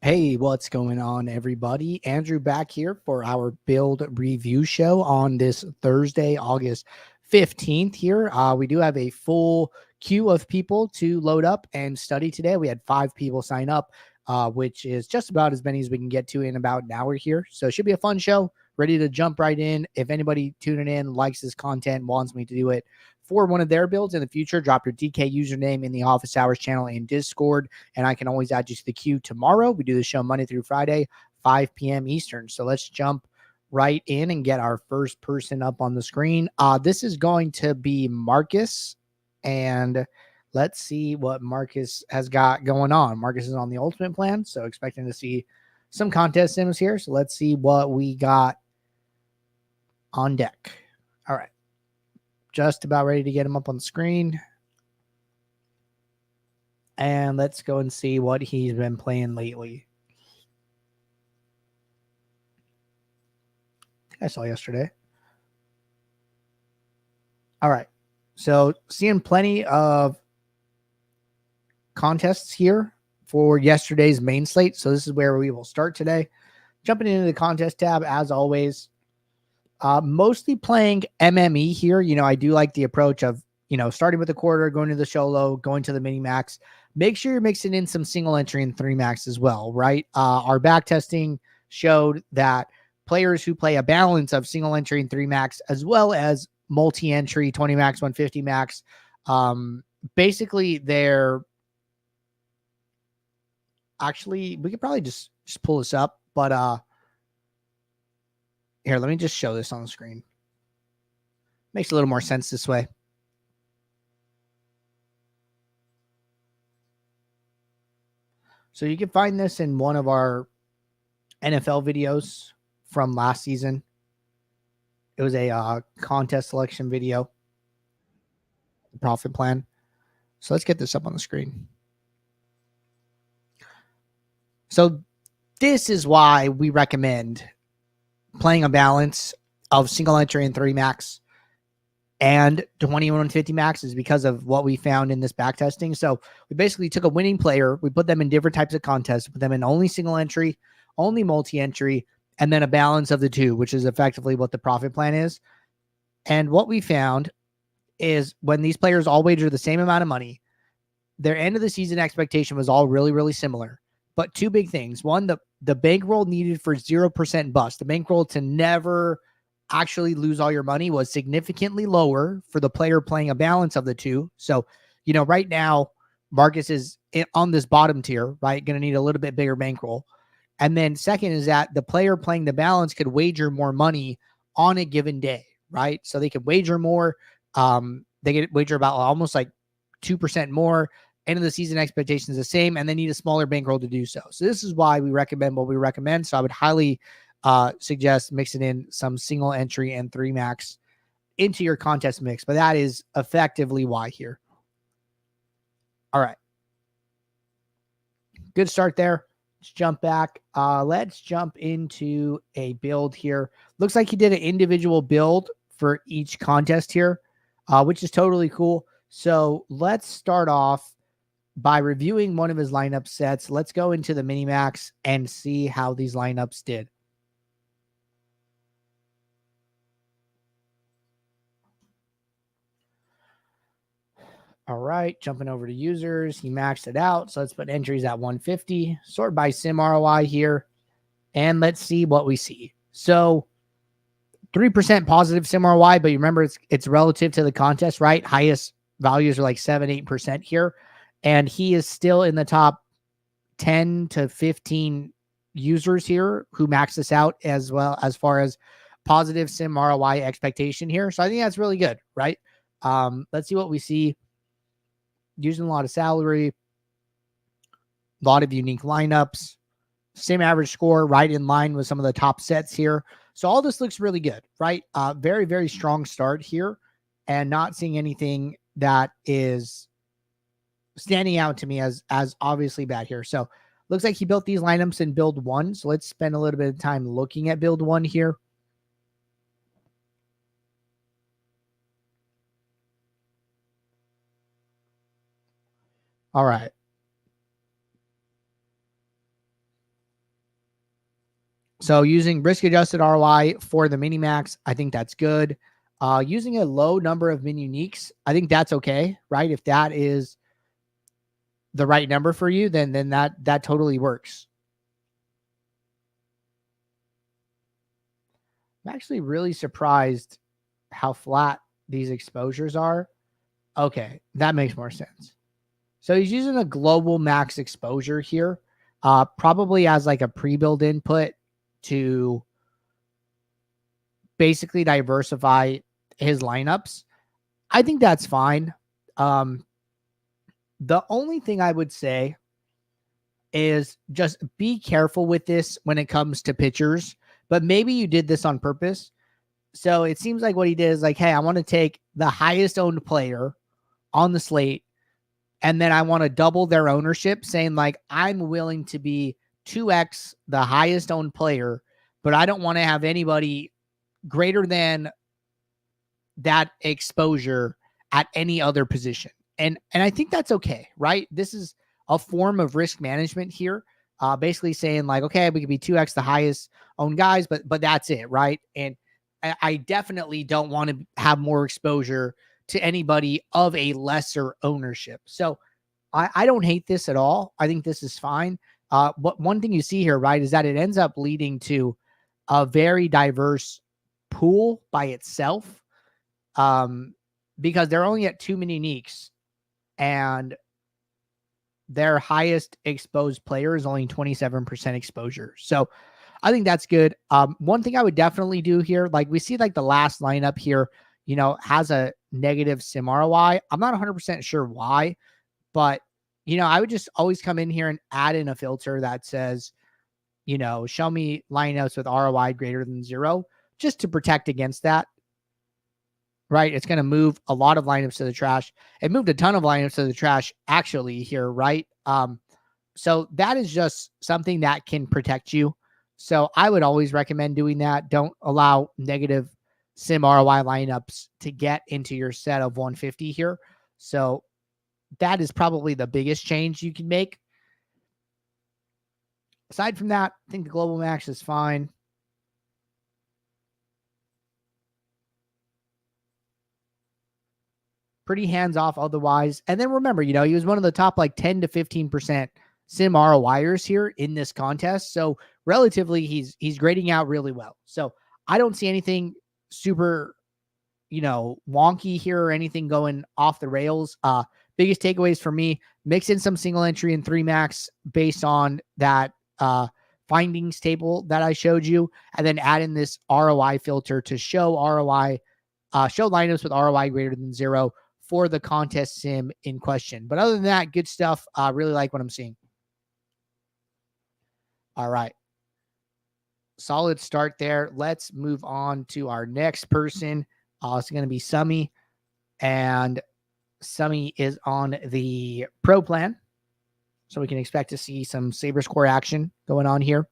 Hey, what's going on, everybody? Andrew back here for our build review show on this Thursday, August 15th here. We do have a full queue of people to load up and study today. We had 5 people sign up, which is just about as many as we can get to in about an hour here. So it should be a fun show. Ready to jump right in. If anybody tuning in likes this content, wants me to do it for one of their builds in the future, drop your DK username in the Office Hours channel in Discord, and I can always add you to the queue tomorrow. We do the show Monday through Friday, 5 p.m. Eastern. So let's jump right in and get our first person up on the screen. This is going to be Marcus, and let's see what Marcus has got going on. Marcus is on the ultimate plan, so expecting to see some contest sims here. So let's see what we got on deck. All right. Just about ready to get him up on the screen. And let's go and see what he's been playing lately. I saw yesterday. All right. So seeing plenty of contests here for yesterday's main slate. So this is where we will start today. Jumping into the contest tab, as always. Mostly playing MME here. You know, I do like the approach of, starting with the quarter, going to the solo, going to the mini max. Make sure you're mixing in some single entry and 3 max as well, right? Our back testing showed that players who play a balance of single entry and 3 max, as well as multi-entry, 20 max, 150 max, basically they're actually, we could probably just pull this up, but here, let me just show this on the screen. Makes a little more sense this way. So you can find this in one of our NFL videos from last season. It was a contest selection video, the profit plan. So let's get this up on the screen. So this is why we recommend playing a balance of single entry and 3 max and 2150 max is because of what we found in this back testing. So we basically took a winning player, we put them in different types of contests, put them in only single entry, only multi-entry, and then a balance of the two, which is effectively what the profit plan is. And what we found is when these players all wager the same amount of money, their end of the season expectation was all really, really similar. But 2 big things. One, the bankroll needed for 0% bust, the bankroll to never actually lose all your money, was significantly lower for the player playing a balance of the two. So, right now, Marcus is on this bottom tier, right? Going to need a little bit bigger bankroll. And then second is that the player playing the balance could wager more money on a given day, right? So they could wager more. They could wager about almost like 2% more. End of the season expectations the same, and they need a smaller bankroll to do so. So this is why we recommend what we recommend. So I would highly suggest mixing in some single entry and 3 max into your contest mix, but that is effectively why here. All right. Good start there. Let's jump back. Let's jump into a build here. Looks like he did an individual build for each contest here, which is totally cool. So let's start off by reviewing one of his lineup sets. Let's go into the mini max and see how these lineups did. All right, jumping over to users, he maxed it out. So let's put entries at 150, sort by sim ROI here, and let's see what we see. So 3% positive sim ROI, but you remember it's relative to the contest, right? Highest values are like 7-8% here, and he is still in the top 10 to 15 users here who max this out, as well as far as positive sim ROI expectation here. So I think that's really good, right? Let's see what we see. Using a lot of salary, a lot of unique lineups, same average score, right in line with some of the top sets here. So all this looks really good, right? Very, very strong start here, and not seeing anything that is standing out to me as obviously bad here. So looks like he built these lineups in build 1. So let's spend a little bit of time looking at build 1 here. All right. So using risk adjusted ROI for the mini max, I think that's good. Using a low number of min uniques, I think that's okay, right? If that is the right number for you, then that totally works. I'm actually really surprised how flat these exposures are. Okay, that makes more sense. So he's using a global max exposure here, probably as like a pre-build input to basically diversify his lineups. I think that's fine. The only thing I would say is just be careful with this when it comes to pitchers, but maybe you did this on purpose. So it seems like what he did is like, hey, I want to take the highest owned player on the slate, and then I want to double their ownership, saying like, I'm willing to be 2x the highest owned player, but I don't want to have anybody greater than that exposure at any other position. And I think that's okay, right? This is a form of risk management here. Basically saying like, okay, we could be 2x the highest owned guys, but that's it, right? And I definitely don't want to have more exposure to anybody of a lesser ownership. So I don't hate this at all. I think this is fine. But one thing you see here, right, is that it ends up leading to a very diverse pool by itself, because they're only at 2 mini uniques, and their highest exposed player is only 27% exposure. So I think that's good. One thing I would definitely do here, like we see like the last lineup here, has a negative sim ROI. I'm not 100% sure why, but, I would just always come in here and add in a filter that says, show me lineups with ROI greater than 0, just to protect against that. Right. It's going to move a lot of lineups to the trash. It moved a ton of lineups to the trash actually here. Right. So that is just something that can protect you. So I would always recommend doing that. Don't allow negative sim ROI lineups to get into your set of 150 here. So that is probably the biggest change you can make. Aside from that, I think the global max is fine. Pretty hands-off otherwise. And then remember, he was one of the top like 10 to 15% sim ROIers here in this contest. So relatively, he's grading out really well. So I don't see anything super, wonky here or anything going off the rails. Biggest takeaways for me, mix in some single entry and 3 max based on that findings table that I showed you, and then add in this ROI filter to show ROI, show lineups with ROI greater than 0 for the contest sim in question. But other than that, good stuff. I really like what I'm seeing. All right. Solid start there. Let's move on to our next person. It's going to be Summy, and Summy is on the pro plan. So we can expect to see some Saber score action going on here.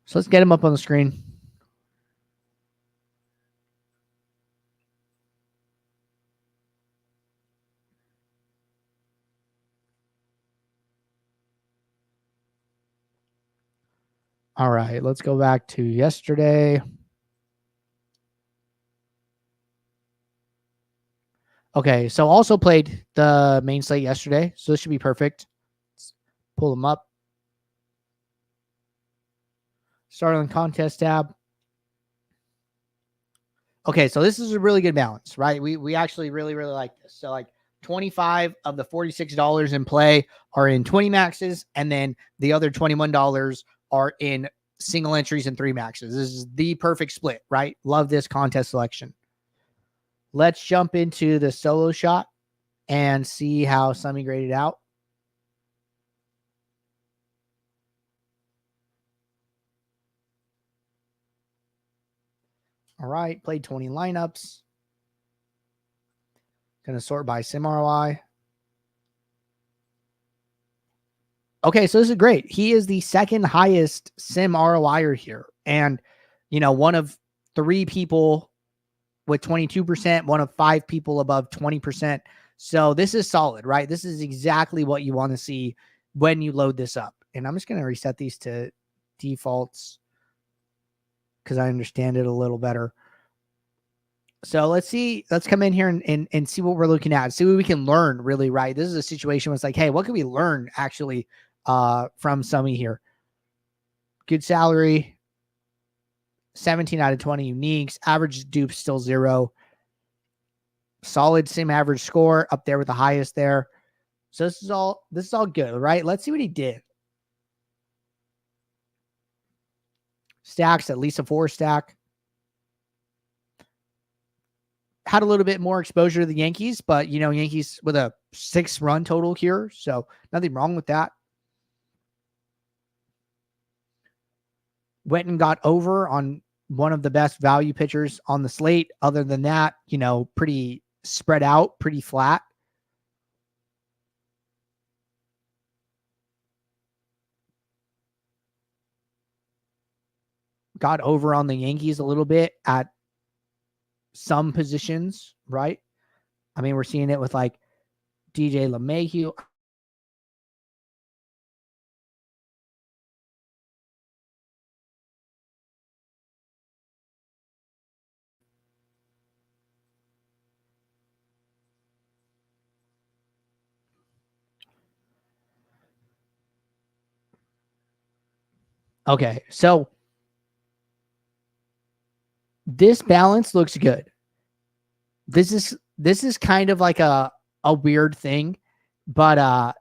So let's get him up on the screen. All right, let's go back to yesterday. Okay, so also played the main slate yesterday, so this should be perfect. Let's pull them up. Start on the contest tab. Okay, so this is a really good balance, right? We actually really, really like this. So like 25 of the $46 in play are in 20 maxes, and then the other $21 are in single entries and 3 maxes. This is the perfect split, right? Love this contest selection. Let's jump into the solo shot and see how Summy graded out. All right, played 20 lineups. Going to sort by sim ROI. Okay, so this is great. He is the second highest sim ROIer here. And, one of 3 people with 22%, one of 5 people above 20%. So this is solid, right? This is exactly what you want to see when you load this up. And I'm just going to reset these to defaults because I understand it a little better. So let's come in here and see what we're looking at, see what we can learn really, right? This is a situation where it's like, hey, what can we learn actually from Summy here? Good salary, 17 out of 20 uniques, average dupes still 0. Solid sim average score up there with the highest there. So this is all good, right? Let's see what he did. Stacks, at least a 4 stack. Had a little bit more exposure to the Yankees, but Yankees with a 6-run total here, so nothing wrong with that. Went and got over on one of the best value pitchers on the slate. Other than that, pretty spread out, pretty flat. Got over on the Yankees a little bit at some positions, right? I mean, we're seeing it with like DJ LeMahieu. Okay, so this balance looks good. This is kind of like a weird thing, but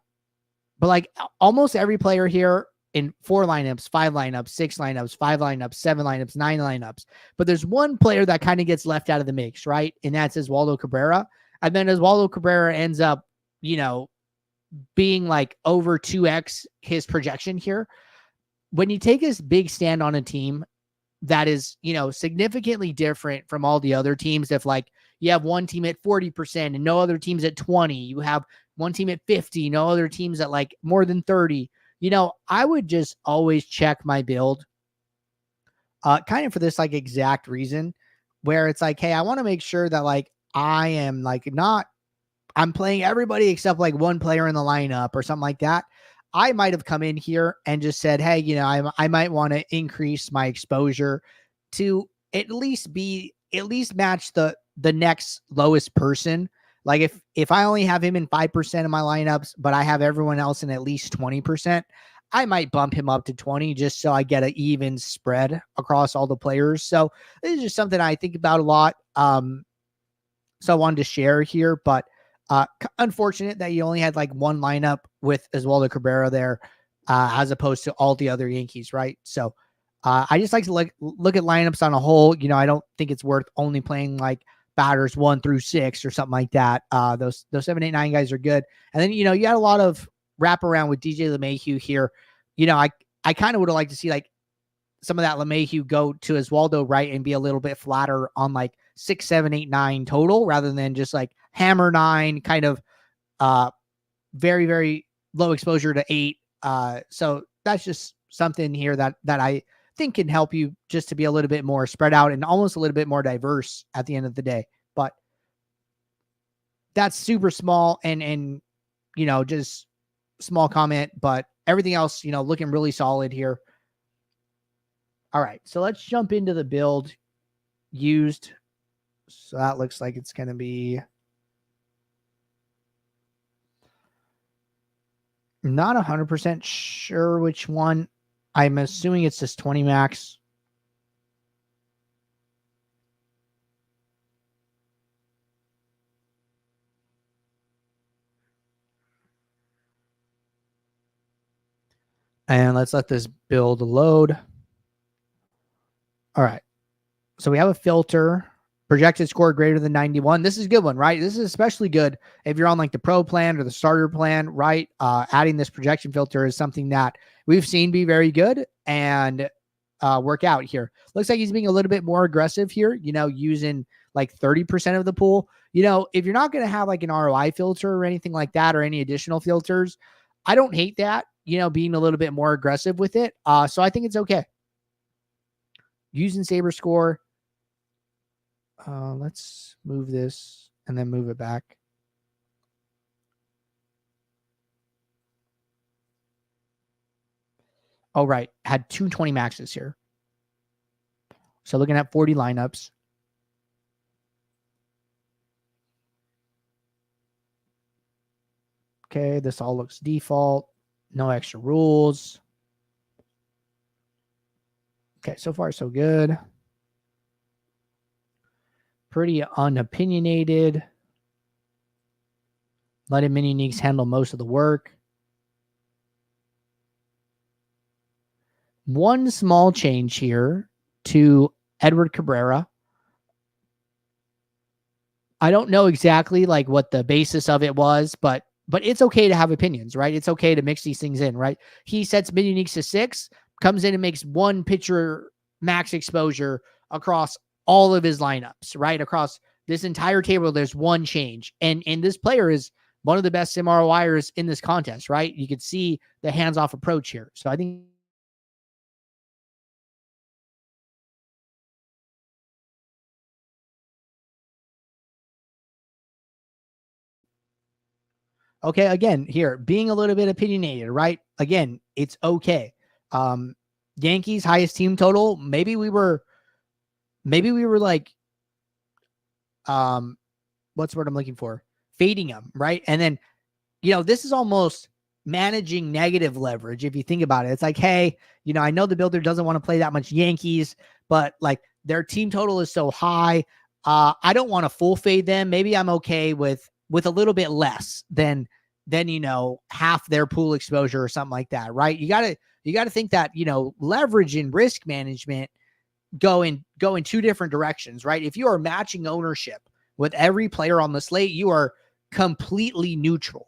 like almost every player here in 4 lineups, 5 lineups, 6 lineups, 5 lineups, 7 lineups, 9 lineups. But there's one player that kind of gets left out of the mix, right? And that's Oswaldo Cabrera. And then Oswaldo Cabrera ends up, being like over 2x his projection here. When you take this big stand on a team that is, significantly different from all the other teams, if like you have one team at 40% and no other teams at 20, you have one team at 50, no other teams at like more than 30, I would just always check my build kind of for this like exact reason, where it's like, hey, I want to make sure that like I am like I'm playing everybody except like one player in the lineup or something like that. I might have come in here and just said, hey, I might want to increase my exposure to at least match the next lowest person. Like if I only have him in 5% of my lineups, but I have everyone else in at least 20%, I might bump him up to 20 just so I get an even spread across all the players. So this is just something I think about a lot. So I wanted to share here, but unfortunate that you only had like one lineup with Oswaldo Cabrera there, as opposed to all the other Yankees, right? So I just like to look at lineups on a whole. I don't think it's worth only playing like batters 1 through 6 or something like that. Those 7, 8, 9 guys are good, and then you had a lot of wraparound with DJ LeMahieu here. I kind of would have liked to see like some of that LeMahieu go to Oswaldo, right, and be a little bit flatter on like 6, 7, 8, 9 total, rather than just like hammer 9, kind of very, very low exposure to 8. So that's just something here that I think can help you just to be a little bit more spread out and almost a little bit more diverse at the end of the day. But that's super small and just small comment, but everything else, looking really solid here. All right, so let's jump into the build used. So that looks like it's going to be not 100% sure which one. I'm assuming it's this 20 max. And let's let this build load. All right. So we have a filter. Projected score greater than 91. This is a good one, right? This is especially good if you're on like the pro plan or the starter plan, right? Adding this projection filter is something that we've seen be very good and work out here. Looks like he's being a little bit more aggressive here, using like 30% of the pool. If you're not going to have like an ROI filter or anything like that, or any additional filters, I don't hate that, being a little bit more aggressive with it. So I think it's okay. Using Saber score. Let's move this and then move it back. Oh, right. Had 220 maxes here. So looking at 40 lineups. Okay, this all looks default. No extra rules. Okay, so far so good. Pretty unopinionated. Letting mini uniques handle most of the work. One small change here to Edward Cabrera. I don't know exactly like what the basis of it was, but it's okay to have opinions, right? It's okay to mix these things in, right? He sets mini uniques to 6, comes in and makes one pitcher max exposure across all of his lineups, right? Across this entire table, there's one change. And this player is one of the best sim ROIers in this contest, right? You could see the hands-off approach here. So I think okay, again, here, being a little bit opinionated, right? Again, it's okay. Yankees highest team total, maybe we were like what's the word I'm looking for? Fading them, right? And then, this is almost managing negative leverage if you think about it. It's like, hey, I know the builder doesn't want to play that much Yankees, but like their team total is so high. I don't want to full fade them. Maybe I'm okay with a little bit less than half their pool exposure or something like that, right? You gotta think that leverage and risk management go in two different directions, right? If you are matching ownership with every player on the slate, you are completely neutral.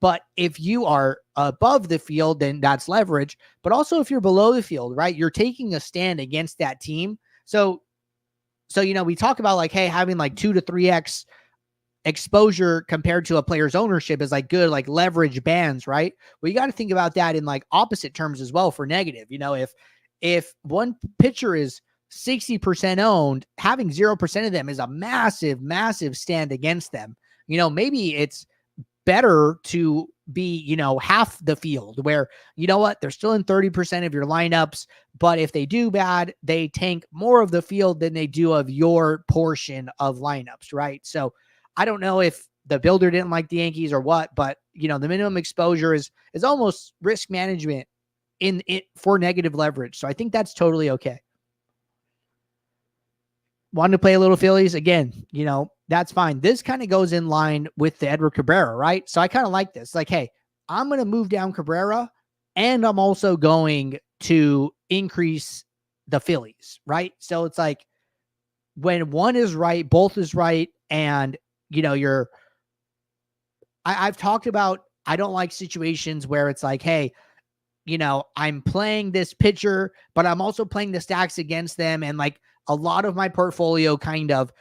But if you are above the field, then that's leverage. But also if you're below the field, right, you're taking a stand against that team. So we talk about like, hey, having like 2 to 3x exposure compared to a player's ownership is like good, like leverage bands, right? Well, you got to think about that in like opposite terms as well for negative. If one pitcher is 60% owned, having 0% of them is a massive, massive stand against them. Maybe it's better to be, half the field where, they're still in 30% of your lineups, but if they do bad, they tank more of the field than they do of your portion of lineups, right? So I don't know if the builder didn't like the Yankees or what, but the minimum exposure is almost risk management in it for negative leverage. So I think that's totally okay. Wanted to play a little Phillies again, that's fine. This kind of goes in line with the Edward Cabrera, right? So I kind of like this. Like, hey, I'm going to move down Cabrera and I'm also going to increase the Phillies, right? So it's like when one is right, both is right. And, I've talked about, I don't like situations where it's like, hey, I'm playing this pitcher, but I'm also playing the stacks against them. And like a lot of my portfolio kind of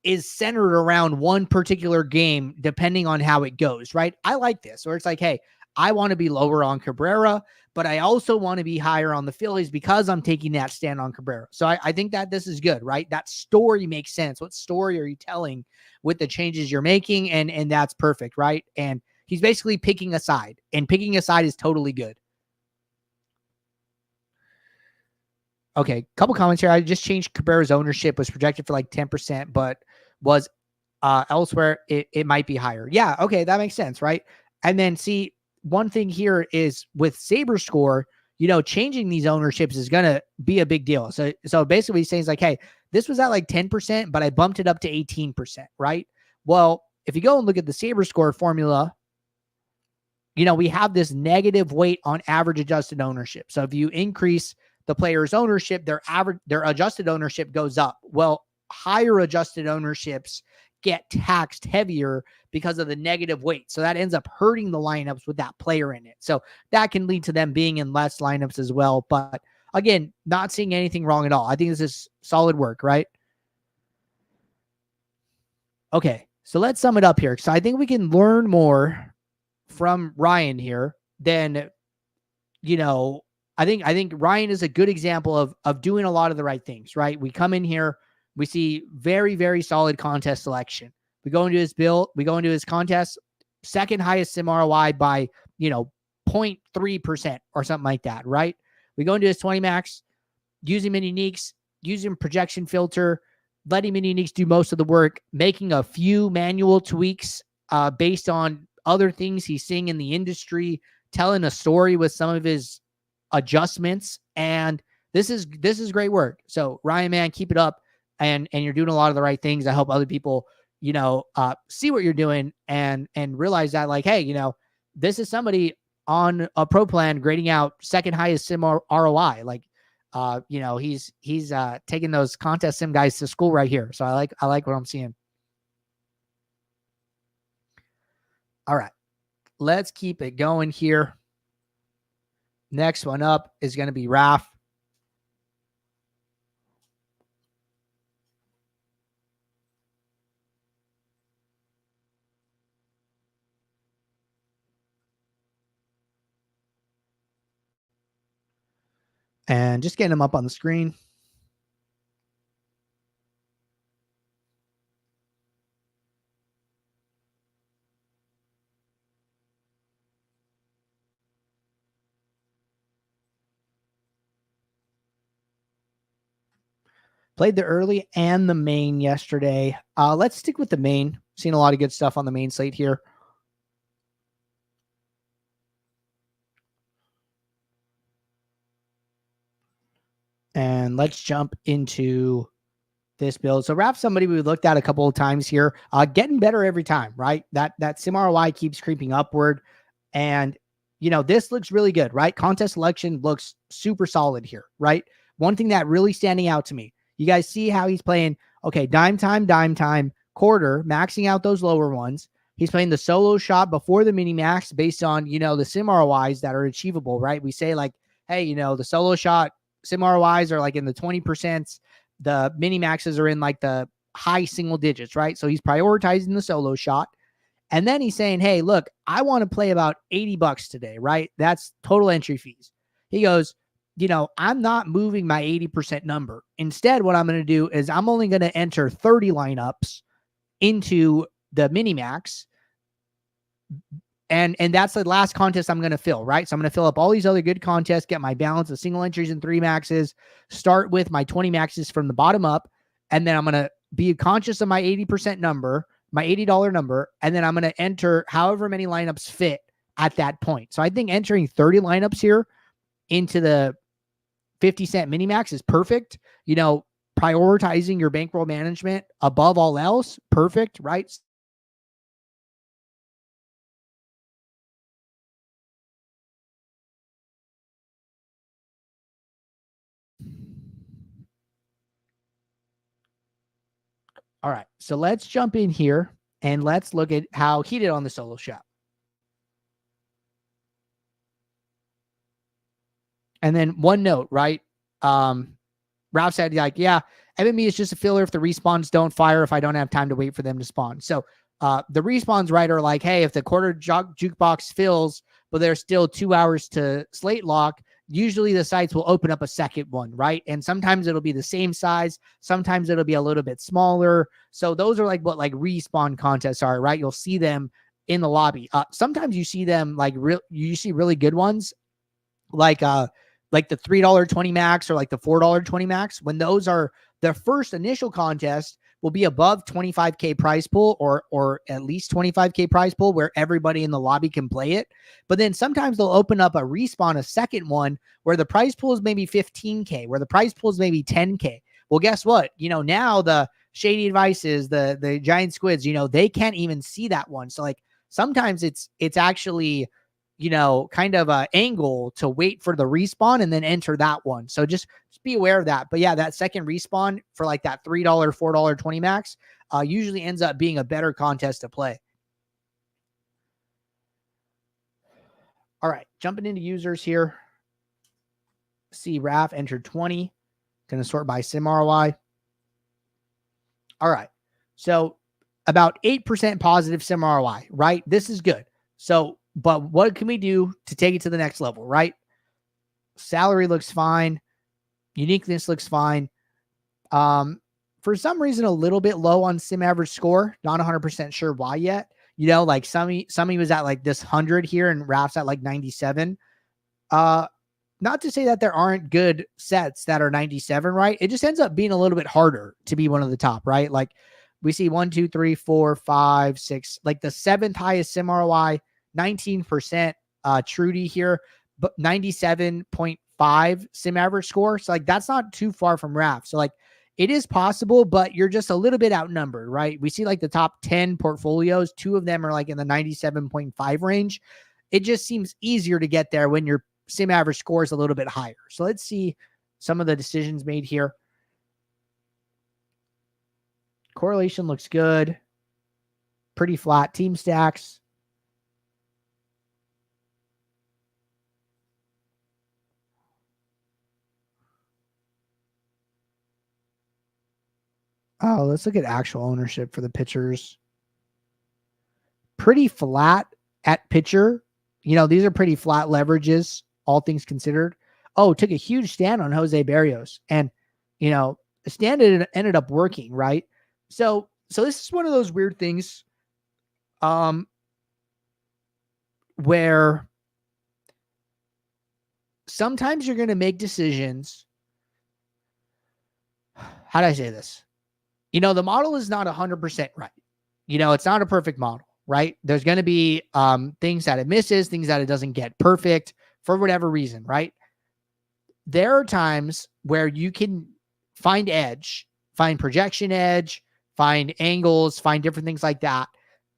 is centered around one particular game, depending on how it goes, right? I like this, where it's like, hey, I want to be lower on Cabrera, but I also want to be higher on the Phillies because I'm taking that stand on Cabrera. So I think that this is good, right? That story makes sense. What story are you telling with the changes you're making? And that's perfect, right? And he's basically picking a side, and picking a side is totally good. Okay, couple comments here. I just changed Cabrera's ownership, was projected for like 10%, but was elsewhere, it might be higher. Yeah, okay, that makes sense, right? And then see, one thing here is with Saber score, changing these ownerships is going to be a big deal. So basically saying like, hey, this was at like 10%, but I bumped it up to 18%, right? Well, if you go and look at the Saber score formula, we have this negative weight on average adjusted ownership. So if you increase the player's ownership, their adjusted ownership goes up. Well, higher adjusted ownerships get taxed heavier because of the negative weight. So that ends up hurting the lineups with that player in it. So that can lead to them being in less lineups as well. But again, not seeing anything wrong at all. I think this is solid work, right? Okay, so let's sum it up here. So I think we can learn more from Ryan here than, I think Ryan is a good example of doing a lot of the right things, right? We come in here, we see very, very solid contest selection. We go into his build, we go into his contest, second highest sim ROI by, 0.3% or something like that, right? We go into his 20 max, using mini uniques, using projection filter, letting mini uniques do most of the work, making a few manual tweaks based on other things he's seeing in the industry, telling a story with some of his adjustments. And this is great work. So Ryan, man, keep it up. And you're doing a lot of the right things. I hope other people, see what you're doing and realize that, like, hey, this is somebody on a pro plan grading out second highest sim ROI. Like, he's taking those contest sim guys to school right here. So I like what I'm seeing. All right, let's keep it going here. Next one up is going to be Raf. And just getting him up on the screen. Played the early and the main yesterday. Let's stick with the main. Seen a lot of good stuff on the main slate here. And let's jump into this build. So Raf, somebody we looked at a couple of times here, getting better every time, right? That sim ROI keeps creeping upward. And, this looks really good, right? Contest selection looks super solid here, right? One thing that really standing out to me, you guys see how he's playing, okay, dime time, quarter, maxing out those lower ones. He's playing the solo shot before the mini max based on, the sim ROIs that are achievable, right? We say like, hey, the solo shot sim ROIs are like in the 20%. The mini maxes are in like the high single digits, right? So he's prioritizing the solo shot. And then he's saying, hey, look, I want to play about $80 today, right? That's total entry fees. He goes, I'm not moving my 80% number. Instead, what I'm going to do is I'm only going to enter 30 lineups into the mini max. And that's the last contest I'm going to fill, right? So I'm going to fill up all these other good contests, get my balance of single entries and 3 maxes, start with my 20 maxes from the bottom up, and then I'm going to be conscious of my 80% number, my $80 number, and then I'm going to enter however many lineups fit at that point. So I think entering 30 lineups here into the 50-cent mini max is perfect. Prioritizing your bankroll management above all else, perfect, right? All right, so let's jump in here and let's look at how he did on the solo shot. And then one note, right? Ralph said, like, yeah, MME is just a filler if the respawns don't fire, if I don't have time to wait for them to spawn. So the respawns, right, are like, hey, if the quarter jukebox fills, but there's still 2 hours to slate lock, usually the sites will open up a second one, right? And sometimes it'll be the same size. Sometimes it'll be a little bit smaller. So those are like what like respawn contests are, right? You'll see them in the lobby. Sometimes you see them like you see really good ones, like the $3.20 max or like the $4.20 max. When those are their first initial contest, will be above 25K prize pool or at least 25K prize pool where everybody in the lobby can play it. But then sometimes they'll open up a respawn, a second one where the prize pool is maybe 15K, where the prize pool is maybe 10K. Well, guess what? Now the Shady Advices, the Giant Squids, they can't even see that one. So like sometimes it's actually, kind of a angle to wait for the respawn and then enter that one. So just be aware of that. But yeah, that second respawn for like that $3, $4.20 max usually ends up being a better contest to play. All right, jumping into users here. See, Raf entered 20. Going to sort by sim ROI. All right, so about 8% positive sim ROI, right? This is good. So, but what can we do to take it to the next level, right? Salary looks fine. Uniqueness looks fine. For some reason, a little bit low on sim average score. Not 100% sure why yet. Like Summy was at like this 100 here and Raf's at like 97. Not to say that there aren't good sets that are 97, right? It just ends up being a little bit harder to be one of the top, right? Like we see 1, 2, 3, 4, 5, 6, like the 7th highest sim ROI, 19% Trudy here, but 97.5 sim average score. So like that's not too far from Raf. So like it is possible, but you're just a little bit outnumbered, right? We see like the top 10 portfolios, 2 of them are like in the 97.5 range. It just seems easier to get there when your sim average score is a little bit higher. So let's see some of the decisions made here. Correlation looks good. Pretty flat. Team stacks. Oh, let's look at actual ownership for the pitchers. Pretty flat at pitcher. These are pretty flat leverages, all things considered. Oh, took a huge stand on Jose Berrios. And, the stand ended up working, right? So this is one of those weird things where sometimes you're going to make decisions. How do I say this? The model is not 100% right. It's not a perfect model, right? There's going to be things that it misses, things that it doesn't get perfect for whatever reason, right? There are times where you can find edge, find projection edge, find angles, find different things like that.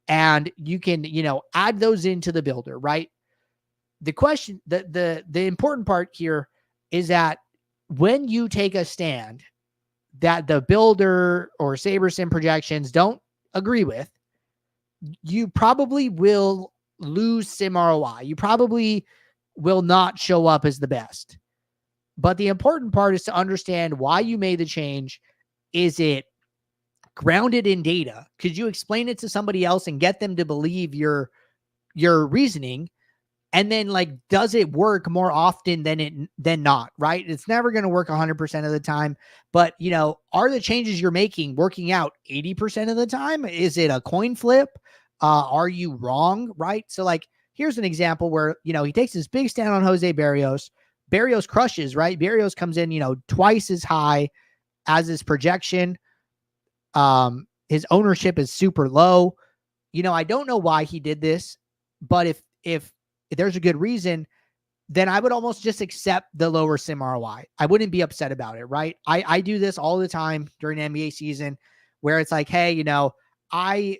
And you can, add those into the builder, right? The question, the important part here is that when you take a stand that the builder or SaberSim projections don't agree with, you probably will lose sim ROI. You probably will not show up as the best. But the important part is to understand why you made the change. Is it grounded in data? Could you explain it to somebody else and get them to believe your reasoning? And then, like, does it work more often than not, right? It's never going to work 100% of the time. But, are the changes you're making working out 80% of the time? Is it a coin flip? Are you wrong, right? So, like, here's an example where, he takes this big stand on Jose Berrios. Berrios crushes, right? Berrios comes in, twice as high as his projection. His ownership is super low. I don't know why he did this, but if there's a good reason, then I would almost just accept the lower sim ROI. I wouldn't be upset about it, right? I do this all the time during NBA season where it's like, hey, I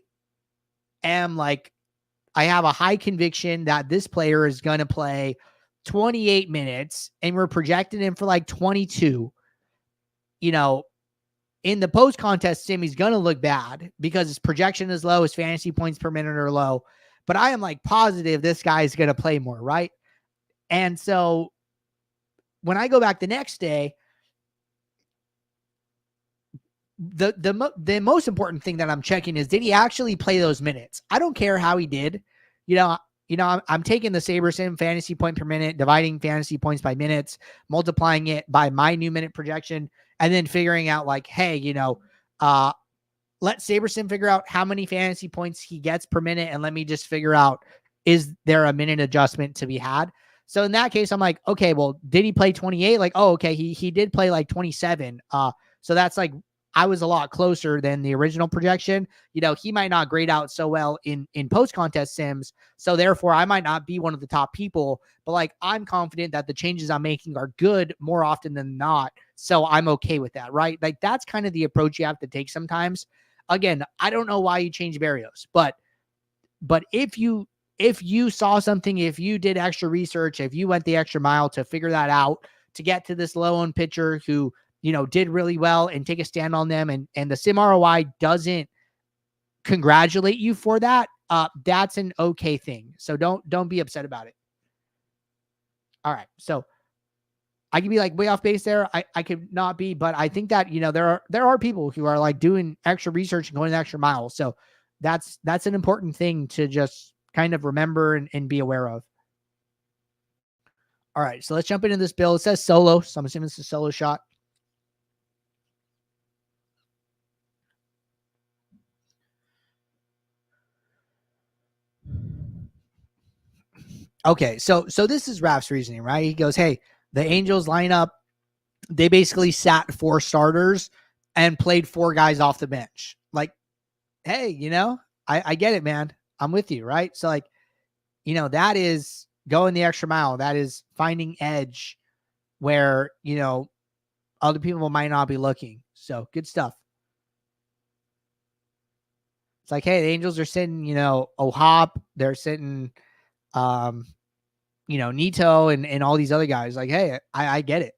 have a high conviction that this player is going to play 28 minutes and we're projecting him for like 22. In the post contest sim, he's going to look bad because his projection is low, his fantasy points per minute are low. But I am like positive this guy is going to play more, right? And so when I go back the next day, the most important thing that I'm checking is, did he actually play those minutes? I don't care how he did. I'm taking the SaberSim fantasy point per minute, dividing fantasy points by minutes, multiplying it by my new minute projection, and then figuring out like, hey, let SaberSim figure out how many fantasy points he gets per minute, and let me just figure out, is there a minute adjustment to be had? So in that case, I'm like, okay, well, did he play 28? Like, oh, okay, he did play like 27. So that's like, I was a lot closer than the original projection. He might not grade out so well in post-contest sims, so therefore I might not be one of the top people, but like, I'm confident that the changes I'm making are good more often than not, so I'm okay with that, right? Like, that's kind of the approach you have to take sometimes. Again, I don't know why you changed Berrios, but if you saw something, if you did extra research, if you went the extra mile to figure that out, to get to this low-owned pitcher who, did really well and take a stand on them, and the sim ROI doesn't congratulate you for that, that's an okay thing. So don't be upset about it. All right. So I could be like way off base there. I could not be, but I think that, there are people who are like doing extra research and going the extra mile. So that's an important thing to just kind of remember and be aware of. All right. So let's jump into this build. It says solo, so I'm assuming it's a solo shot. Okay, so this is Raf's reasoning, right? He goes, hey, the Angels lineup, they basically sat 4 starters and played 4 guys off the bench. Like, hey, I get it, man. I'm with you, right? So like, that is going the extra mile. That is finding edge where, other people might not be looking. So good stuff. It's like, hey, the Angels are sitting, O'Hop, they're sitting, Nito and all these other guys. Like, hey, I get it,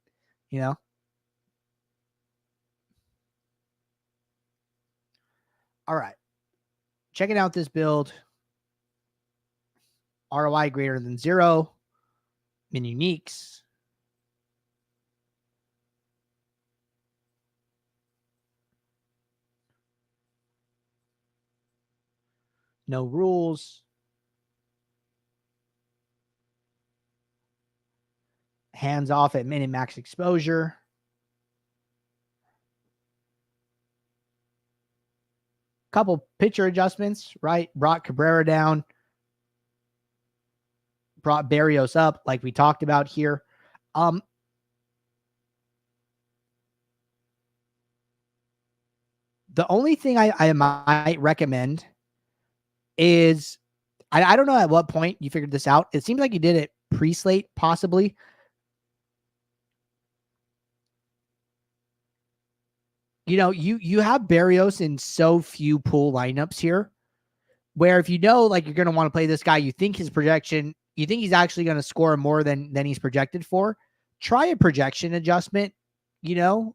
All right. Checking out this build. ROI greater than 0. Min uniques. No rules. Hands off at min and max exposure. Couple pitcher adjustments, right? Brought Cabrera down. Brought Berrios up, like we talked about here. The only thing I might recommend is I don't know at what point you figured this out. It seems like you did it pre-slate, possibly. You have Berrios in so few pool lineups here, where if like you're going to want to play this guy, you think his projection, you think he's actually going to score more than he's projected for, try a projection adjustment,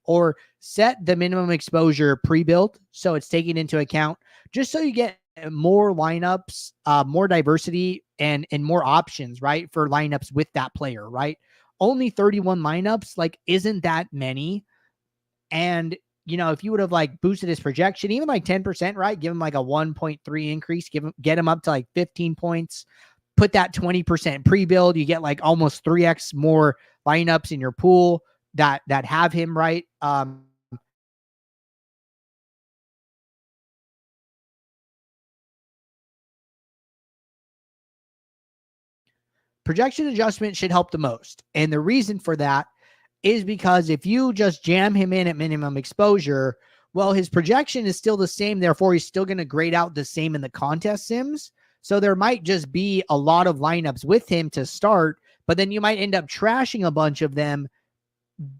or set the minimum exposure pre-built so it's taken into account, just so you get more lineups, more diversity and more options, right, for lineups with that player, right? Only 31 lineups, like, isn't that many. And if you would have like boosted his projection, even like 10%, right? Give him like a 1.3 increase, get him up to like 15 points, put that 20% pre-build, you get like almost 3x more lineups in your pool that have him, right? Projection adjustment should help the most. And the reason for that is because if you just jam him in at minimum exposure, well, his projection is still the same. Therefore, he's still going to grade out the same in the contest sims. So there might just be a lot of lineups with him to start, but then you might end up trashing a bunch of them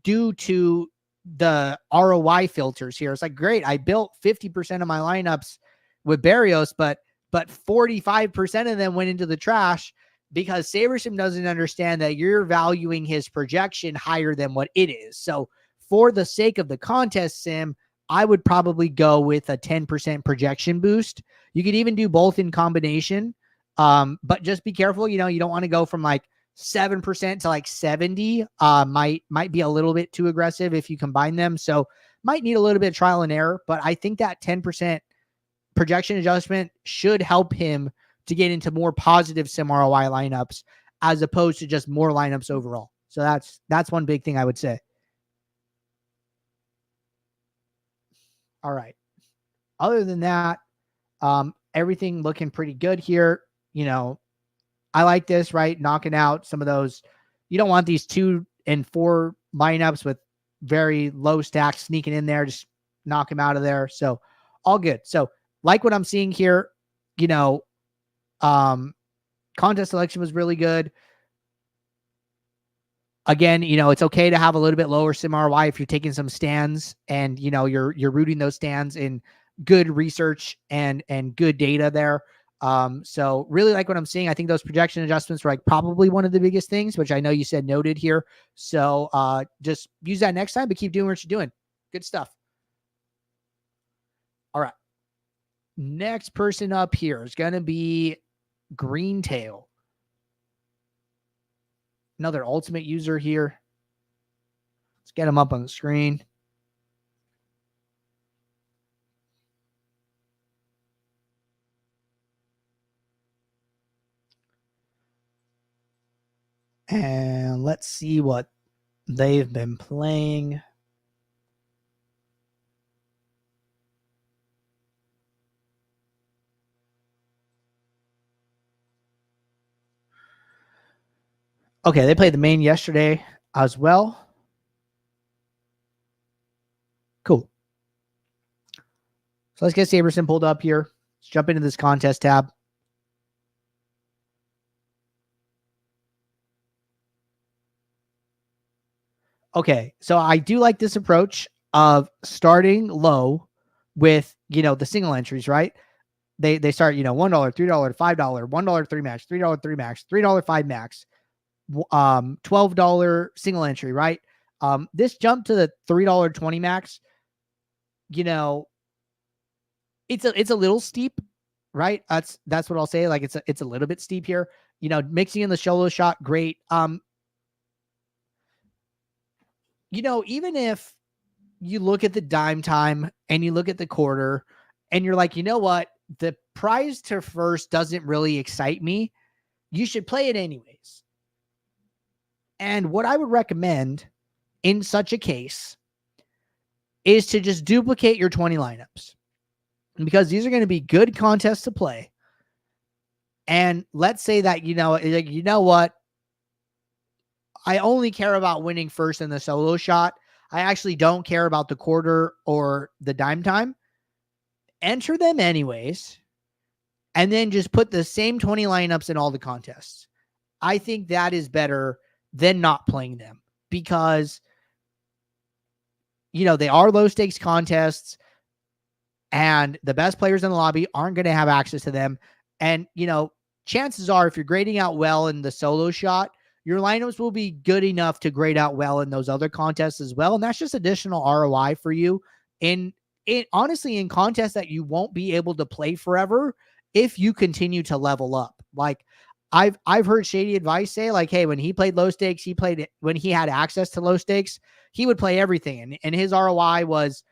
due to the ROI filters here. It's like, great, I built 50% of my lineups with Berrios, but 45% of them went into the trash because SaberSim doesn't understand that you're valuing his projection higher than what it is. So for the sake of the contest sim, I would probably go with a 10% projection boost. You could even do both in combination. But just be careful. You don't want to go from like 7% to like 70. Might be a little bit too aggressive if you combine them. So might need a little bit of trial and error, but I think that 10% projection adjustment should help him to get into more positive sim ROI lineups as opposed to just more lineups overall. So that's one big thing I would say. All right. Other than that, everything looking pretty good here. I like this, right? Knocking out some of those. You don't want these 2 and 4 lineups with very low stacks sneaking in there. Just knock them out of there. So all good. So like what I'm seeing here, contest selection was really good. Again, it's okay to have a little bit lower sim ROI if you're taking some stands and you're rooting those stands in good research and good data there. So really like what I'm seeing. I think those projection adjustments were like probably one of the biggest things, which I know you said noted here. So just use that next time, but keep doing what you're doing. Good stuff. All right. Next person up here is going to be Greentail. Another ultimate user here. Let's get him up on the screen. And let's see what they've been playing. Okay, they played the main yesterday as well. Cool. So let's get Saberson pulled up here. Let's jump into this contest tab. Okay, so I do like this approach of starting low with, the single entries, right? They start, $1, $3, $5, $1 3 max, $3 3 max, $3 5 max, $12 single entry, right? This jump to the $3 20 max, it's a little steep, right? That's what I'll say. Like it's a little bit steep here. Mixing in the solo shot, great. Even if you look at the dime time and you look at the quarter and you're like, you know what? The prize to first doesn't really excite me. You should play it anyways. And what I would recommend in such a case is to just duplicate your 20 lineups, because these are going to be good contests to play. And let's say that, you know what? I only care about winning first in the solo shot. I actually don't care about the quarter or the dime time. Enter them anyways, and then just put the same 20 lineups in all the contests. I think that is better than not playing them, because, they are low stakes contests and the best players in the lobby aren't going to have access to them. And, chances are, if you're grading out well in the solo shot, your lineups will be good enough to grade out well in those other contests as well. And that's just additional ROI for you honestly, in contests that you won't be able to play forever if you continue to level up. Like I've heard shady advice say, like, hey, when he played low stakes, when he had access to low stakes, he would play everything. And his ROI was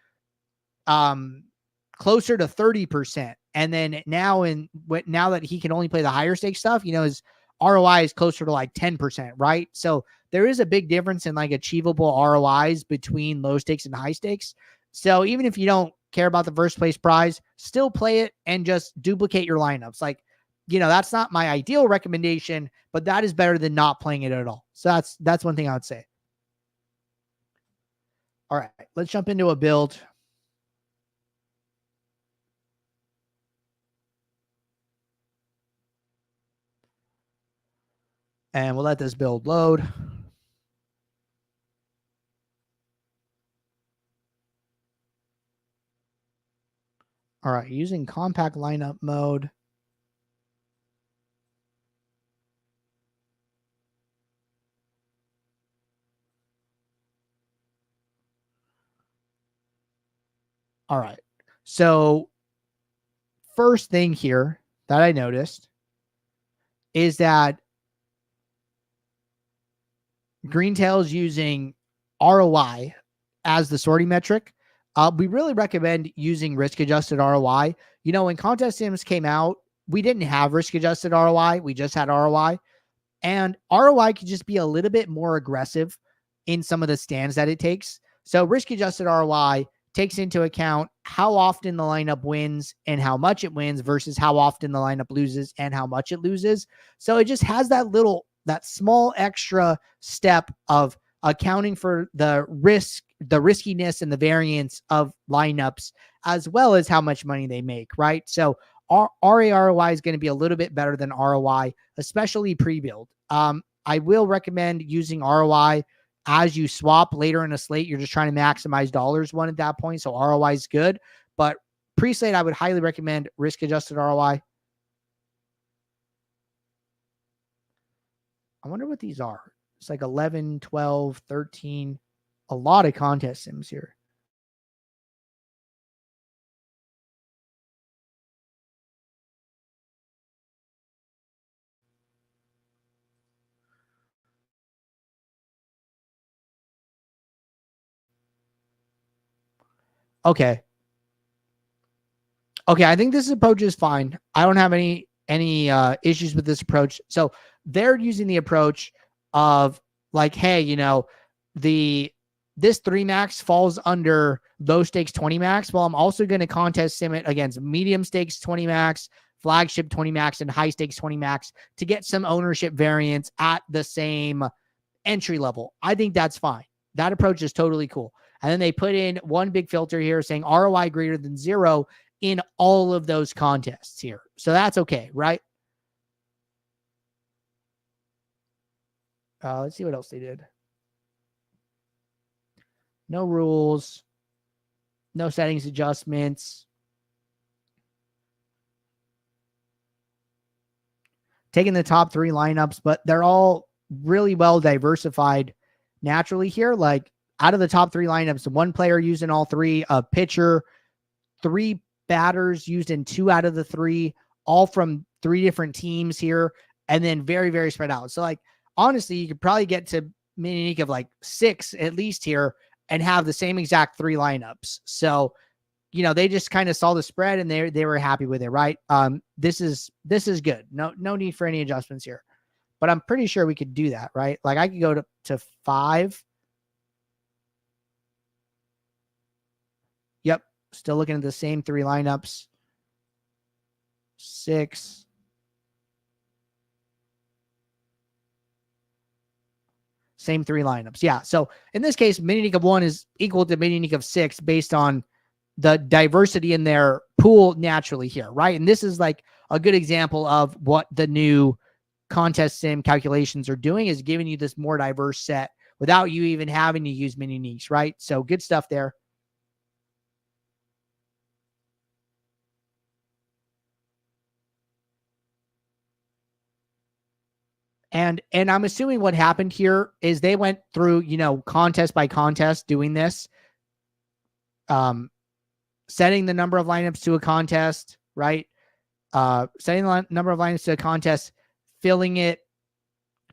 closer to 30%. And then now that he can only play the higher stakes stuff, his ROI is closer to like 10%, right? So there is a big difference in like achievable ROIs between low stakes and high stakes. So even if you don't care about the first place prize, still play it and just duplicate your lineups. Like, that's not my ideal recommendation, but that is better than not playing it at all. So that's one thing I would say. All right, let's jump into a build. And we'll let this build load. All right, using compact lineup mode. All right. So first thing here that I noticed is that Greentail's using ROI as the sorting metric. We really recommend using risk-adjusted ROI. When contest sims came out, we didn't have risk-adjusted ROI. We just had ROI. And ROI could just be a little bit more aggressive in some of the stands that it takes. So risk-adjusted ROI takes into account how often the lineup wins and how much it wins versus how often the lineup loses and how much it loses. So it just has that small extra step of accounting for the riskiness and the variance of lineups, as well as how much money they make, right? So RAROI is going to be a little bit better than ROI, especially pre-build. I will recommend using ROI as you swap later in a slate. You're just trying to maximize dollars won at that point, so ROI is good. But pre-slate, I would highly recommend risk-adjusted ROI. I wonder what these are. It's like 11, 12, 13. A lot of contest sims here. Okay. I think this approach is fine. I don't have any issues with this approach. So they're using the approach of like, hey, this 3 max falls under low stakes 20 max. Well, I'm also going to contest sim it against medium stakes 20 max, flagship 20 max and high stakes 20 max to get some ownership variance at the same entry level. I think that's fine. That approach is totally cool. And then they put in one big filter here saying ROI greater than 0 in all of those contests here. So that's okay, right? Let's see what else they did. No rules, no settings adjustments. Taking the top 3 lineups, but they're all really well diversified naturally here. Like out of the top 3 lineups, one player used in all 3, a pitcher, 3 batters used in 2 out of the 3, all from 3 different teams here, and then very, very spread out. So like, honestly, you could probably get to mini unique of like 6 at least here and have the same exact 3 lineups. So, you know, they just kind of saw the spread and they were happy with it, right? This is good. No need for any adjustments here. But I'm pretty sure we could do that, right? Like I could go to 5. Yep. Still looking at the same 3 lineups. 6. Same 3 lineups. Yeah. So in this case, mini unique of 1 is equal to mini unique of 6 based on the diversity in their pool naturally here, right? And this is like a good example of what the new contest sim calculations are doing, is giving you this more diverse set without you even having to use mini uniques, right? So good stuff there. And I'm assuming what happened here is they went through, you know, contest by contest doing this, setting the number of lineups to a contest, right? Setting the number of lineups to a contest, filling it,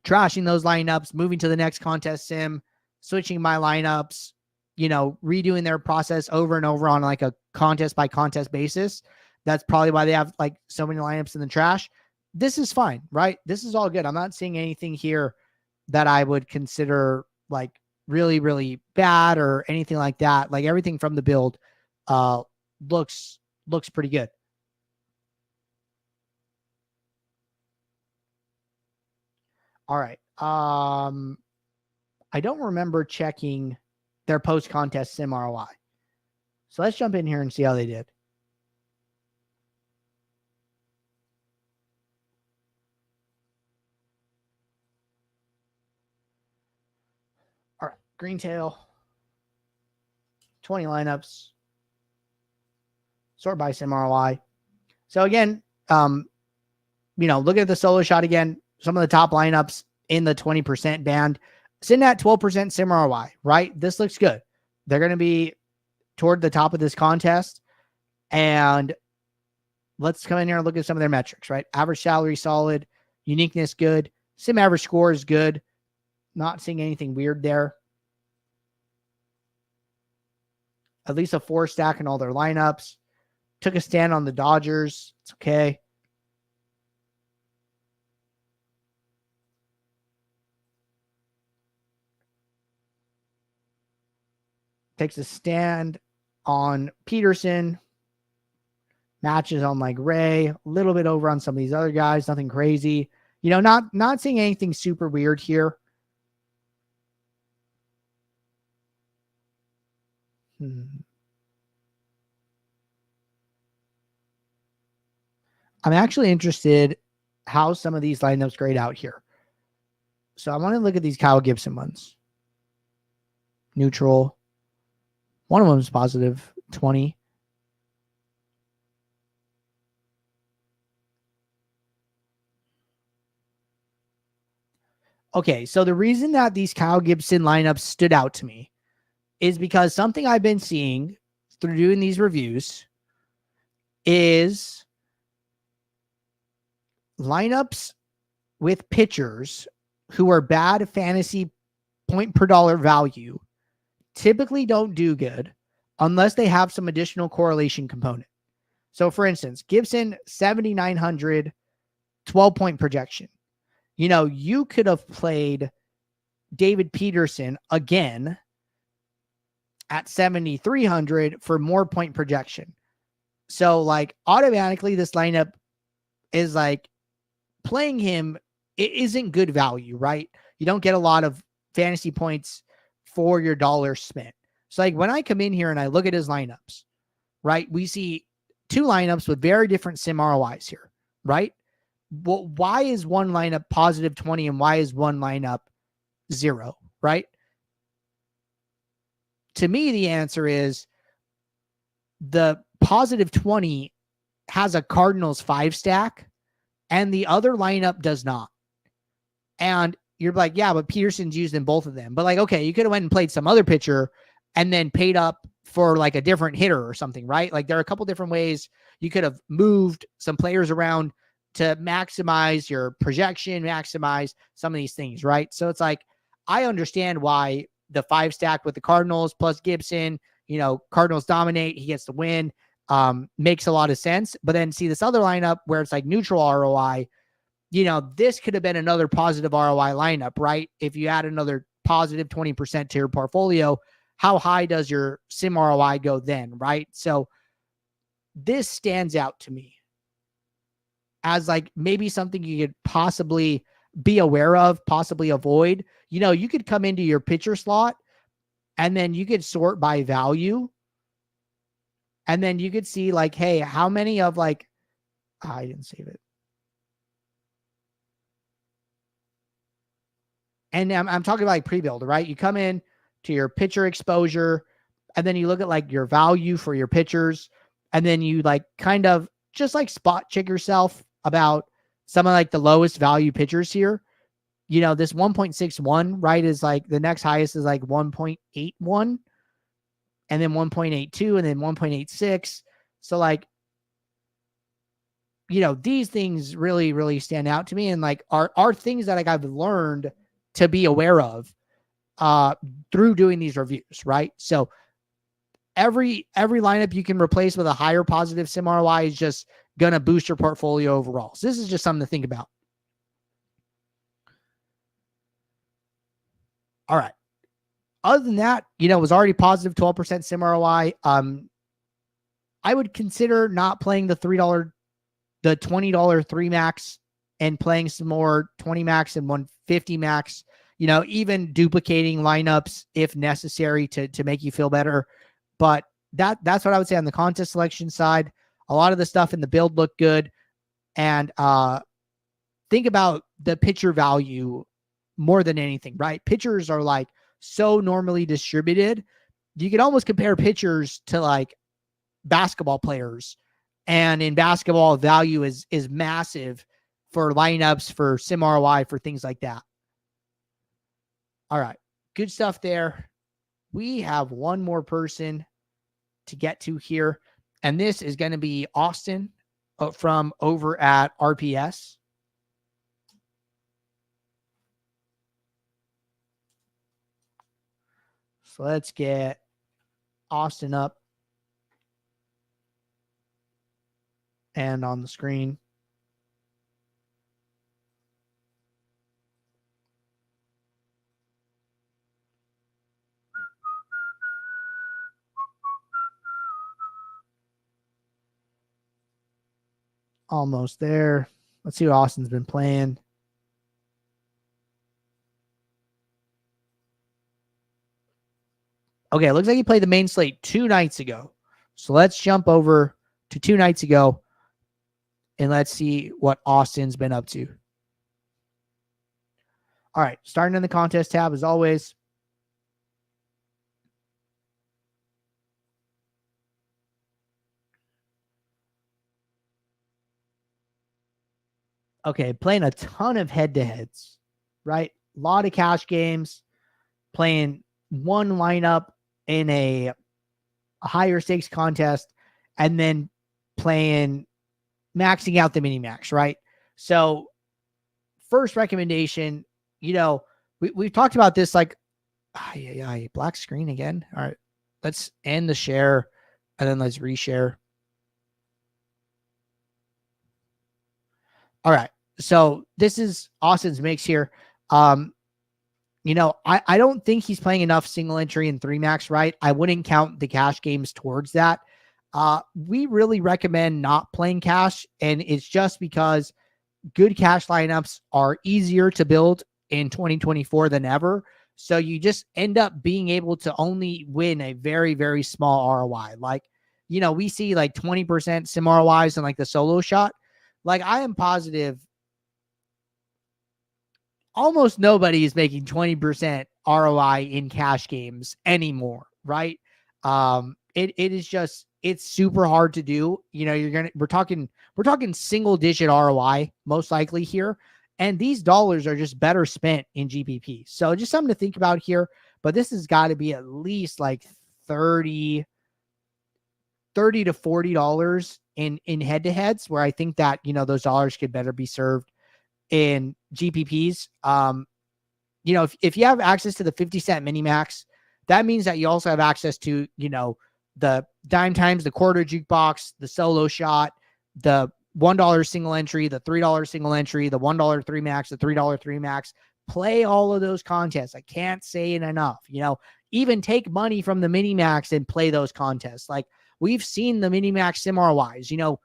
trashing those lineups, moving to the next contest sim, switching my lineups, you know, redoing their process over and over on like a contest by contest basis. That's probably why they have like so many lineups in the trash. This is fine, right? This is all good. I'm not seeing anything here that I would consider like really, really bad or anything like that. Like everything from the build looks pretty good. All right. I don't remember checking their post-contest sim ROI. So let's jump in here and see how they did. All right. Green tail. 20 lineups. Sort by sim ROI. So again, you know, look at the solo shot again. Some of the top lineups in the 20% band, sitting at 12% sim ROI, right? This looks good. They're going to be toward the top of this contest. And let's come in here and look at some of their metrics, right? Average salary, solid. Uniqueness, good. Sim average score is good. Not seeing anything weird there. At least a 4 stack in all their lineups. Took a stand on the Dodgers. It's okay. Takes a stand on Peterson. Matches on like Ray. A little bit over on some of these other guys. Nothing crazy. You know, not seeing anything super weird here. I'm actually interested how some of these lineups grade out here. So I want to look at these Kyle Gibson ones. Neutral. One of them is positive 20. Okay, so the reason that these Kyle Gibson lineups stood out to me is because something I've been seeing through doing these reviews is lineups with pitchers who are bad fantasy point per dollar value typically don't do good unless they have some additional correlation component. So for instance, Gibson 7,900, 12-point projection. You know, you could have played David Peterson again at 7,300 for more point projection. So like automatically this lineup is like playing him, it isn't good value, right? You don't get a lot of fantasy points for your dollar spent. So like when I come in here and I look at his lineups, right? We see two lineups with very different sim ROIs here, right? Well, why is one lineup positive 20 and why is one lineup 0, right? To me, the answer is the positive 20 has a Cardinals 5 stack and the other lineup does not. And you're like, yeah, but Peterson's used in both of them. But like, okay, you could have went and played some other pitcher and then paid up for like a different hitter or something, right? Like there are a couple different ways you could have moved some players around to maximize your projection, maximize some of these things, right? So it's like, I understand why the 5 stack with the Cardinals plus Gibson, Cardinals dominate, he gets the win, makes a lot of sense. But then see this other lineup where it's like neutral ROI, this could have been another positive ROI lineup, right? If you add another positive 20% to your portfolio, how high does your sim ROI go then, right? So this stands out to me as like maybe something you could possibly be aware of, possibly avoid. You could come into your pitcher slot and then you could sort by value. And then you could see like, hey, how many of like, I didn't save it. And I'm talking about like pre-build, right? You come in to your pitcher exposure and then you look at like your value for your pitchers. And then you like kind of just like spot check yourself about some of like the lowest value pitchers here. This 1.61, right, is like the next highest is like 1.81 and then 1.82 and then 1.86. So like, these things really, really stand out to me and like are things that like I've learned to be aware of through doing these reviews, right? So every lineup you can replace with a higher positive sim ROI is just going to boost your portfolio overall. So this is just something to think about. All right. Other than that, it was already positive 12% sim ROI. I would consider not playing the $20 3 max and playing some more 20 max and 150 max, even duplicating lineups if necessary to make you feel better. But that's what I would say on the contest selection side. A lot of the stuff in the build looked good. And think about the pitcher value more than anything, right? Pitchers are like so normally distributed. You can almost compare pitchers to like basketball players. And in basketball, value is massive for lineups, for sim ROI, for things like that. All right. Good stuff there. We have one more person to get to here. And this is going to be Austin from over at RPS. So let's get Austin up and on the screen. Almost there. Let's see what Austin's been playing. Okay, it looks like he played the main slate 2 nights ago. So let's jump over to 2 nights ago and let's see what Austin's been up to. All right, starting in the contest tab as always. Okay, playing a ton of head-to-heads, right? A lot of cash games, playing one lineup in a higher stakes contest, and then maxing out the mini max, right? So first recommendation, we've talked about this like, black screen again. All right, let's end the share and then let's reshare. All right. So this is Austin's mix here. I don't think he's playing enough single entry and 3 max, right? I wouldn't count the cash games towards that. We really recommend not playing cash, and it's just because good cash lineups are easier to build in 2024 than ever. So you just end up being able to only win a very, very small ROI. Like, we see like 20% sim ROIs in like the solo shot. Like, I am positive almost nobody is making 20% ROI in cash games anymore, right? It is just, it's super hard to do. We're talking single digit ROI most likely here. And these dollars are just better spent in GPP. So just something to think about here, but this has got to be at least like 30 to $40 in head to heads, where I think that, those dollars could better be served in GPPs. If you have access to the 50-cent mini max, that means that you also have access to, the dime times, the quarter jukebox, the solo shot, the $1 single entry, the $3 single entry, the $1 3 max, the $3 3 max. Play all of those contests. I can't say it enough. Even take money from the mini max and play those contests. Like, we've seen the mini max sim ROIs, 8%,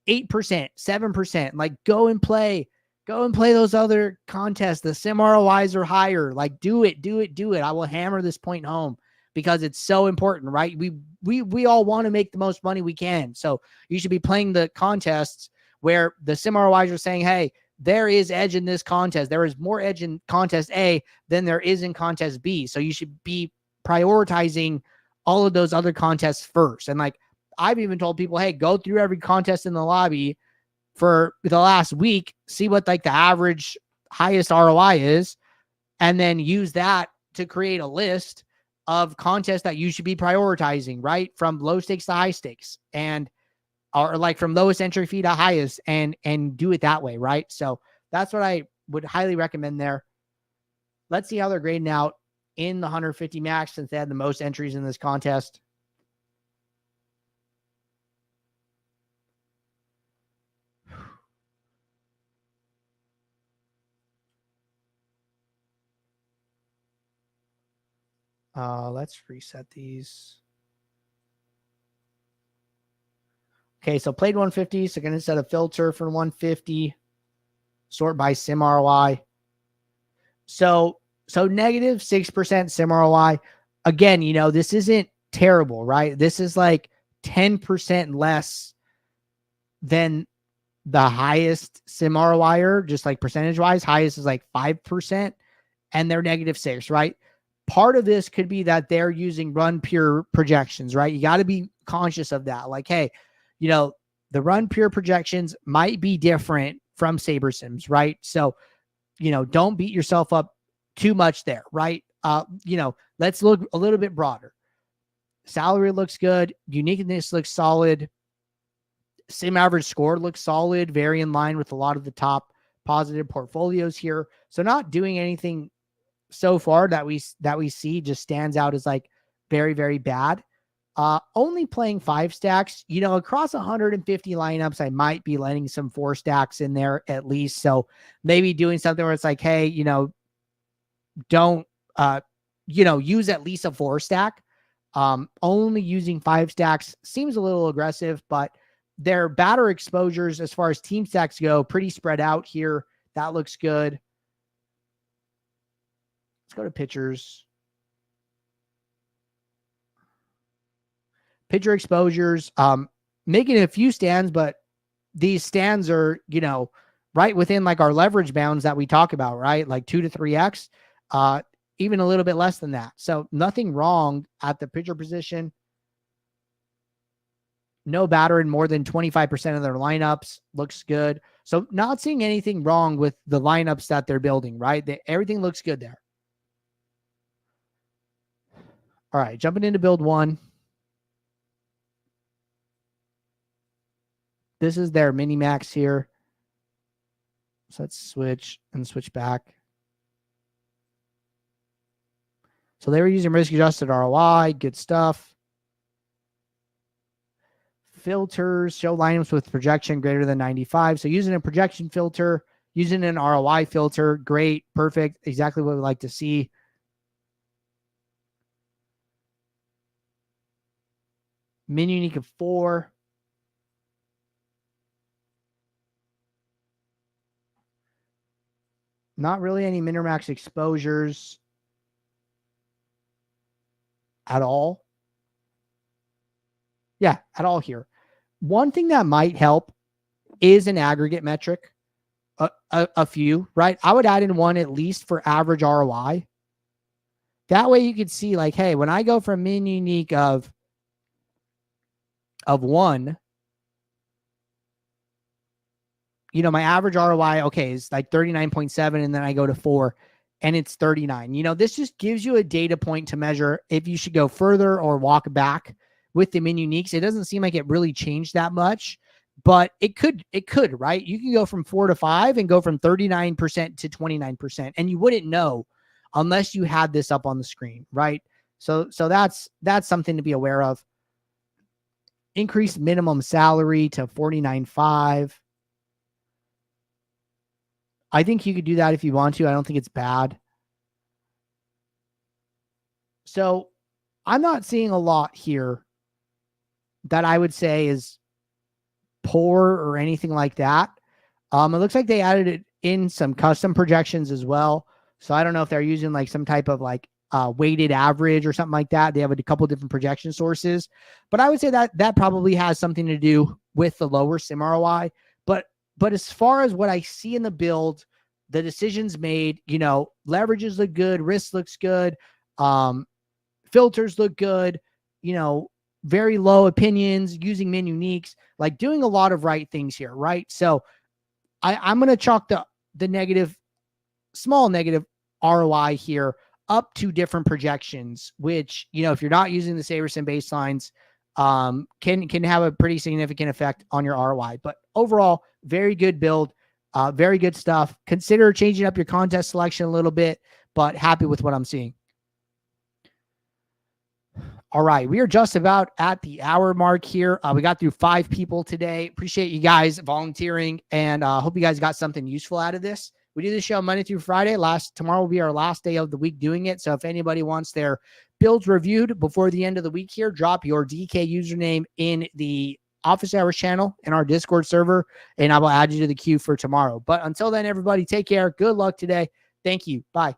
7%. Like, go and play those other contests. The sim ROIs are higher. Like, do it. I will hammer this point home because it's so important, right? We all want to make the most money we can. So you should be playing the contests where the sim ROIs are saying, hey, there is edge in this contest. There is more edge in contest A than there is in contest B. So you should be prioritizing all of those other contests first. And like, I've even told people, hey, go through every contest in the lobby for the last week, see what like the average highest ROI is, and then use that to create a list of contests that you should be prioritizing, right? From low stakes to high stakes, or like from lowest entry fee to highest, and do it that way, right? So that's what I would highly recommend there. Let's see how they're grading out in the 150 max, since they had the most entries in this contest. Let's reset these. Okay, so played 150. So going to set a filter for 150. Sort by sim ROI. So negative 6% sim ROI. Again, this isn't terrible, right? This is like 10% less than the highest sim ROI, just like percentage wise. Highest is like 5%, and they're negative 6, right? Part of this could be that they're using run pure projections, right? You got to be conscious of that. Like, hey, the run pure projections might be different from Saber Sims, right? So, don't beat yourself up too much there, right? Let's look a little bit broader. Salary looks good. Uniqueness looks solid. Sim average score looks solid, very in line with a lot of the top positive portfolios here. So not doing anything so far that we see just stands out as like very, very bad. Only playing 5 stacks, across 150 lineups, I might be letting some 4 stacks in there at least. So maybe doing something where it's like, hey, don't, use at least a 4 stack. Only using 5 stacks seems a little aggressive, but their batter exposures as far as team stacks go, pretty spread out here. That looks good. Let's go to pitchers. Pitcher exposures, making a few stands, but these stands are, right within like our leverage bounds that we talk about, right? Like 2 to 3x, even a little bit less than that. So nothing wrong at the pitcher position. No batter in more than 25% of their lineups. Looks good. So not seeing anything wrong with the lineups that they're building, right? Everything looks good there. All right, jumping into build 1. This is their mini max here. So let's switch back. So they were using risk adjusted ROI. Good stuff. Filters show lineups with projection greater than 95. So using a projection filter, using an ROI filter, great, perfect, exactly what we like to see. Min unique of 4. Not really any min or max exposures at all. Yeah, at all here. One thing that might help is an aggregate metric. A few, right? I would add in one at least for average ROI. That way you could see like, hey, when I go from min unique of 1, you know, my average ROI, okay, is like 39.7, and then I go to 4 and it's 39. You know, this just gives you a data point to measure if you should go further or walk back with the min uniques. It doesn't seem like it really changed that much, but it could, right? You can go from 4 to 5 and go from 39% to 29%, and you wouldn't know unless you had this up on the screen, right? So that's something to be aware of. Increased minimum salary to 49.5. I think you could do that if you want to. I don't think it's bad. So I'm not seeing a lot here that I would say is poor or anything like that. It looks like they added it in some custom projections as well. So I don't know if they're using like some type of like weighted average or something like that. They have a couple different projection sources, but I would say that probably has something to do with the lower sim ROI. But as far as what I see in the build, the decisions made, you know, leverages look good, risk looks good, filters look good, you know, very low opinions, using min uniques, like doing a lot of right things here, right? So I'm going to chalk the negative, small negative ROI here up to different projections, which, you know, if you're not using the SaberSim baselines, can have a pretty significant effect on your ROI. But overall, very good build, very good stuff. Consider changing up your contest selection a little bit, but happy with what I'm seeing. All right, we are just about at the hour mark here. We got through 5 people today. Appreciate you guys volunteering, and hope you guys got something useful out of this. We do this show Monday through Friday. Tomorrow will be our last day of the week doing it. So if anybody wants their builds reviewed before the end of the week here, drop your DK username in the Office Hours channel in our Discord server, and I will add you to the queue for tomorrow. But until then, everybody, take care. Good luck today. Thank you. Bye.